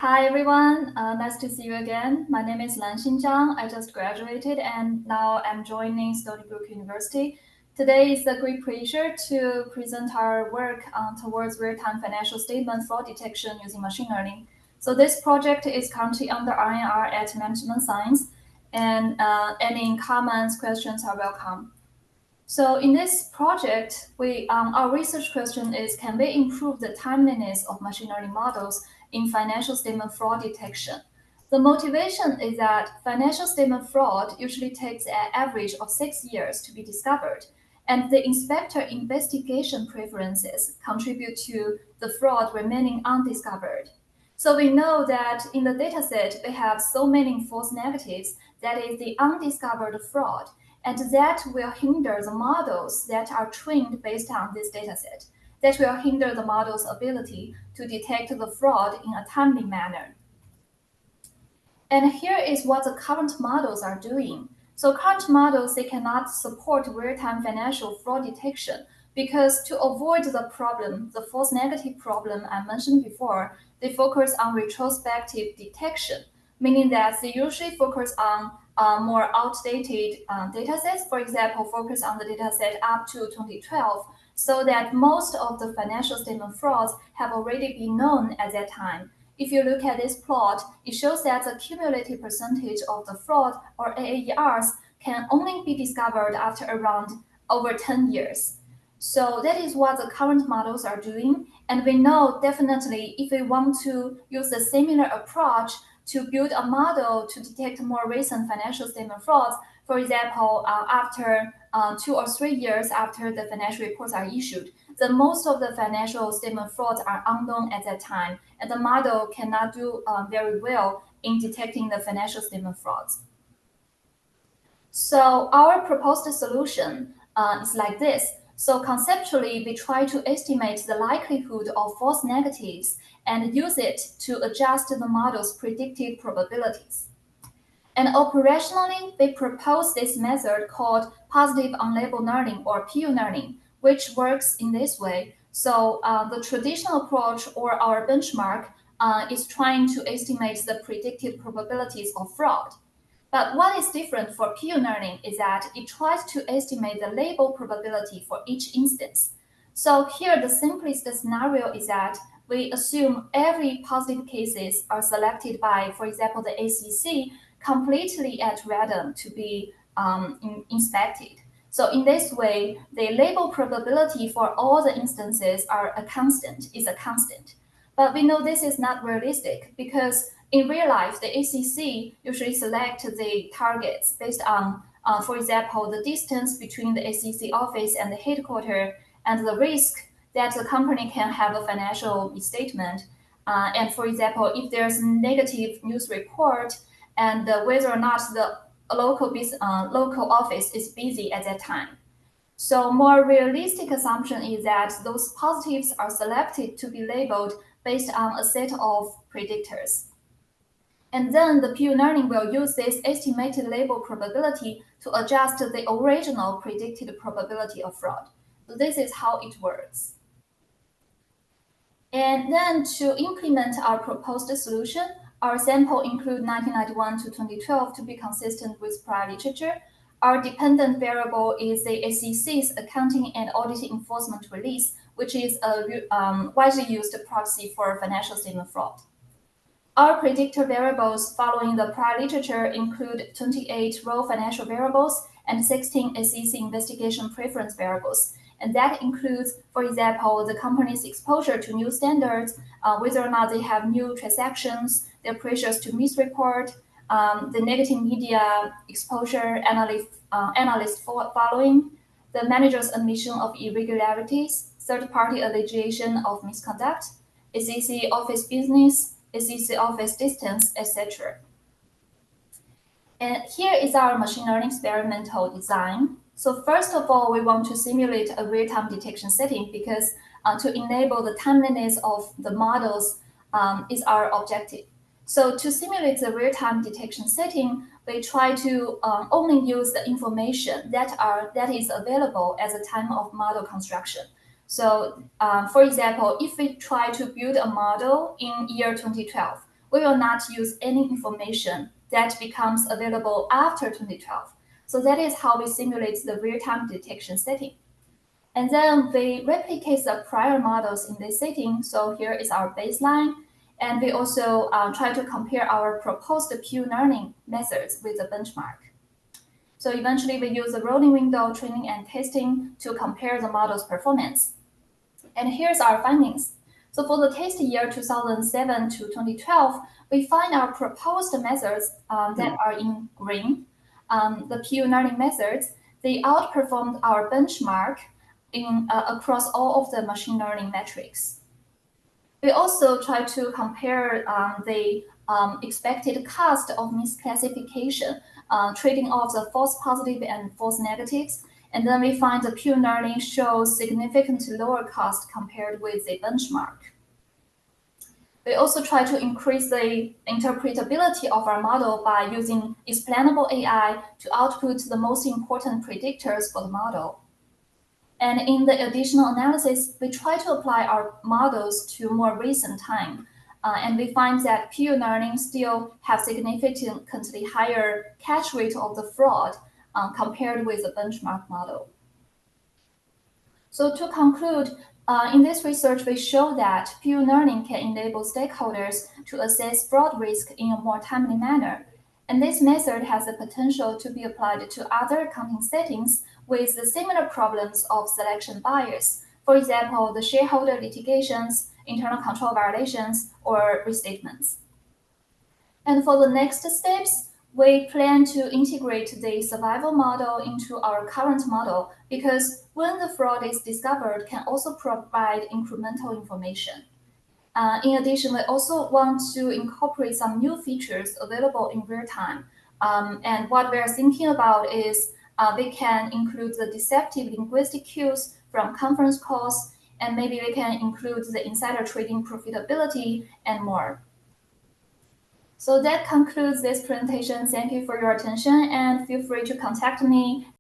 Hi everyone, nice to see you again. My name is Lanxin Jiang. I just graduated and now I'm joining Stony Brook University. Today is a great pleasure to present our work towards real-time financial statement fraud detection using machine learning. So this project is currently under R&R at Management Science, and any comments, questions are welcome. So in this project, our research question is, can we improve the timeliness of machine learning models in financial statement fraud detection? The motivation is that financial statement fraud usually takes an average of 6 years to be discovered, and the inspector investigation preferences contribute to the fraud remaining undiscovered. So we know that in the dataset, we have so many false negatives, that is the undiscovered fraud, and that will hinder the models that are trained based on this dataset. That will hinder the model's ability to detect the fraud in a timely manner. And here is what the current models are doing. So current models, they cannot support real-time financial fraud detection because to avoid the problem, the false negative problem I mentioned before, they focus on retrospective detection, meaning that they usually focus on more outdated datasets. For example, focus on the dataset up to 2012, so that most of the financial statement frauds have already been known at that time. If you look at this plot, it shows that the cumulative percentage of the fraud, or AAERs, can only be discovered after around over 10 years. So that is what the current models are doing. And we know definitely if we want to use a similar approach to build a model to detect more recent financial statement frauds, for example, after 2 or 3 years after the financial reports are issued, then most of the financial statement frauds are unknown at that time, and the model cannot do very well in detecting the financial statement frauds. So our proposed solution is like this. So conceptually, we try to estimate the likelihood of false negatives and use it to adjust the model's predicted probabilities. And operationally, we propose this method called positive unlabeled learning, or PU learning, which works in this way. So the traditional approach, or our benchmark, is trying to estimate the predicted probabilities of fraud. But what is different for PU learning is that it tries to estimate the label probability for each instance. So here, the simplest scenario is that we assume every positive cases are selected by, for example, the ACC completely at random to be inspected. So in this way, the label probability for all the instances is a constant. But we know this is not realistic because in real life, the ACC usually select the targets based on, for example, the distance between the ACC office and the headquarters and the risk that the company can have a financial misstatement. And for example, if there's negative news report and whether or not the local office is busy at that time. So more realistic assumption is that those positives are selected to be labeled based on a set of predictors. And then the PU learning will use this estimated label probability to adjust the original predicted probability of fraud. So this is how it works. And then to implement our proposed solution, our sample include 1991 to 2012 to be consistent with prior literature. Our dependent variable is the SEC's Accounting and Auditing Enforcement Release, which is a widely used proxy for financial statement fraud. Our predictor variables following the prior literature include 28 raw financial variables and 16 SEC investigation preference variables. And that includes, for example, the company's exposure to new standards, whether or not they have new transactions, their pressures to misreport, the negative media exposure, analyst following, the manager's admission of irregularities, third-party allegation of misconduct, SEC office business, SEC office distance, etc. And here is our machine learning experimental design. So first of all, we want to simulate a real-time detection setting because to enable the timeliness of the models is our objective. So to simulate the real-time detection setting, we try to only use the information that is available at the time of model construction. So for example, if we try to build a model in year 2012, we will not use any information that becomes available after 2012. So that is how we simulate the real-time detection setting. And then we replicate the prior models in this setting. So here is our baseline. And we also try to compare our proposed pure learning methods with the benchmark. So eventually we use the rolling window training and testing to compare the model's performance. And here's our findings. So for the test year 2007 to 2012, we find our proposed methods that are in green, the pure learning methods, they outperformed our benchmark across all of the machine learning metrics. We also try to compare the expected cost of misclassification, trading off the false positive and false negatives. And then we find the pure learning shows significantly lower cost compared with the benchmark. We also try to increase the interpretability of our model by using explainable AI to output the most important predictors for the model. And in the additional analysis, we try to apply our models to more recent time. And we find that pure learning still have significantly higher catch rate of the fraud compared with the benchmark model. So to conclude, in this research, we show that pure learning can enable stakeholders to assess fraud risk in a more timely manner. And this method has the potential to be applied to other accounting settings with the similar problems of selection bias. For example, the shareholder litigations, internal control violations, or restatements. And for the next steps, we plan to integrate the survival model into our current model because when the fraud is discovered can also provide incremental information. In addition, we also want to incorporate some new features available in real time. And what we are thinking about is we can include the deceptive linguistic cues from conference calls, and maybe we can include the insider trading profitability and more. So that concludes this presentation. Thank you for your attention and feel free to contact me